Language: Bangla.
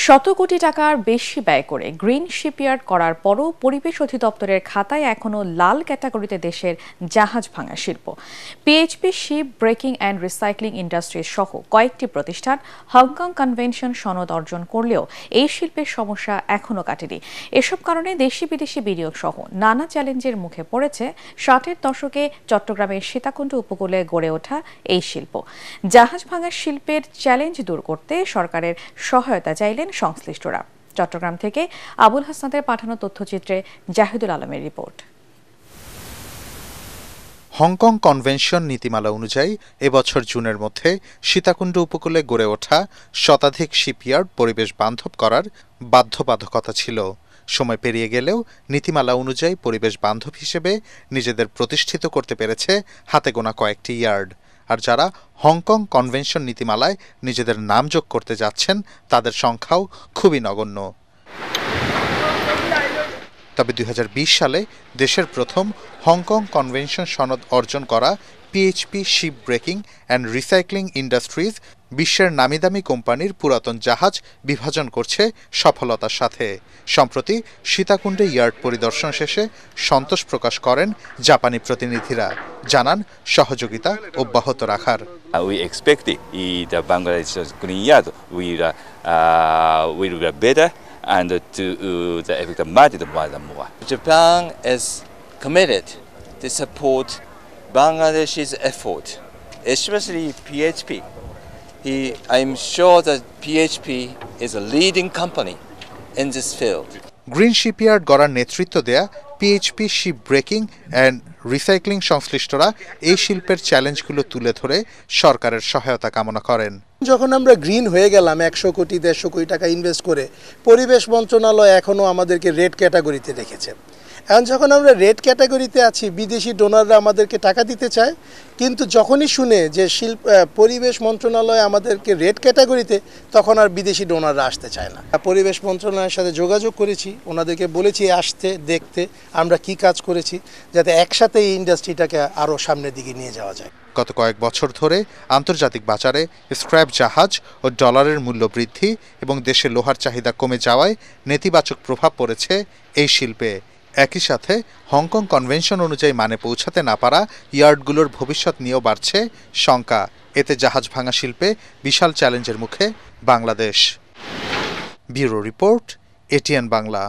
শত কোটি টাকার বেশি ব্যয় করে গ্রিন শিপইয়ার্ড করার পরও পরিবেশ অধিদপ্তরের খাতায় এখনও লাল ক্যাটাগরিতে দেশের জাহাজ ভাঙা শিল্প। PHP ship breaking and recycling industries সহ কয়েকটি প্রতিষ্ঠান হংকং কনভেনশন সনদ অর্জন করলেও এই শিল্পের সমস্যা এখনও কাটেনি। এসব কারণে দেশি বিদেশি বিনিয়োগ সহ নানা চ্যালেঞ্জের মুখে পড়েছে 60-এর দশকে চট্টগ্রামের সীতাকুণ্ড উপকূলে গড়ে ওঠা এই শিল্প। জাহাজ ভাঙা শিল্পের চ্যালেঞ্জ দূর করতে সরকারের সহায়তা চাইলেন সংশ্লিষ্টরা। চট্টগ্রাম থেকে আবুল হাসনাদের পাঠানো তথ্যচিত্রে জাহিদুল আলমের রিপোর্ট। হংকং কনভেনশন নীতিমালা অনুযায়ী এবছর জুনের মধ্যে সীতাকুণ্ড উপকূলে গড়ে ওঠা শতাধিক শিপইয়ার্ড পরিবেশ বান্ধব করার বাধ্যবাধকতা ছিল। সময় পেরিয়ে গেলেও নীতিমালা অনুযায়ী পরিবেশ বান্ধব হিসেবে নিজেদের প্রতিষ্ঠিত করতে পেরেছে হাতে গোনা কয়েকটি ইয়ার্ড। আর যারা হংকং কনভেনশন নীতিমালায় নিজেদের নাম যোগ করতে যাচ্ছেন তাদের সংখ্যাও খুবই নগণ্য। তবে 2020 সালে দেশের প্রথম হংকং কনভেনশন সনদ অর্জন করা PHP ship breaking and recycling industries বিশ্বের নামিদামি কোম্পানির পুরাতন জাহাজ বিভাজন করছে সফলতার সাথে। সম্প্রতি সীতাকুণ্ডে ইয়ার্ড পরিদর্শন শেষে সন্তোষ প্রকাশ করেন জাপানি প্রতিনিধিরা, জানান সহযোগিতা অব্যাহত রাখার। We expect the Bangladesh green yard will be better and to the effect of market more and more. Japan is committed to support Bangladesh's effort, especially PHP. I'm sure that PHP is a leading company in this field. Green shipyard গড়ার নেতৃত্ব দেয়া PHP ship breaking and recycling সংশ্লিষ্টরা এই শিল্পের চ্যালেঞ্জগুলো তুলে ধরে সরকারের সহায়তা কামনা করেন। যখন আমরা গ্রিন হয়ে গেলাম 100 কোটি 150 কোটি টাকা ইনভেস্ট করে, পরিবেশ মন্ত্রণালয় এখনও আমাদেরকে রেড ক্যাটাগরিতে রেখেছে। এখন যখন আমরা রেড ক্যাটাগরিতে আছি, বিদেশি ডোনাররা আমাদেরকে টাকা দিতে চায়, কিন্তু যখনই শুনে যে পরিবেশ মন্ত্রণালয় আমাদেরকে রেড ক্যাটাগরিতে, তখন আর বিদেশি ডোনাররা আসতে চায় না। পরিবেশ মন্ত্রণালয়ের সাথে যোগাযোগ করেছি, ওনাদেরকে বলেছি আসতে দেখতে আমরা কি কাজ করেছি, যাতে একসাথে এই ইন্ডাস্ট্রিটাকে আরও সামনের দিকে নিয়ে যাওয়া যায়। গত কয়েক বছর ধরে আন্তর্জাতিক বাজারে স্ক্র্যাপ জাহাজ ও ডলারের মূল্য বৃদ্ধি এবং দেশে লোহার চাহিদা কমে যাওয়ায় নেতিবাচক প্রভাব পড়েছে এই শিল্পে। একই সাথে হংকং কনভেনশন অনুযায়ী মানে পৌঁছাতে না পারা ইয়ার্ডগুলোর ভবিষ্যৎ নিয়েও বাড়ছে শঙ্কা। এতে জাহাজ ভাঙা শিল্পে বিশাল চ্যালেঞ্জের মুখে Bangladesh. Bureau report, ATN Bangla.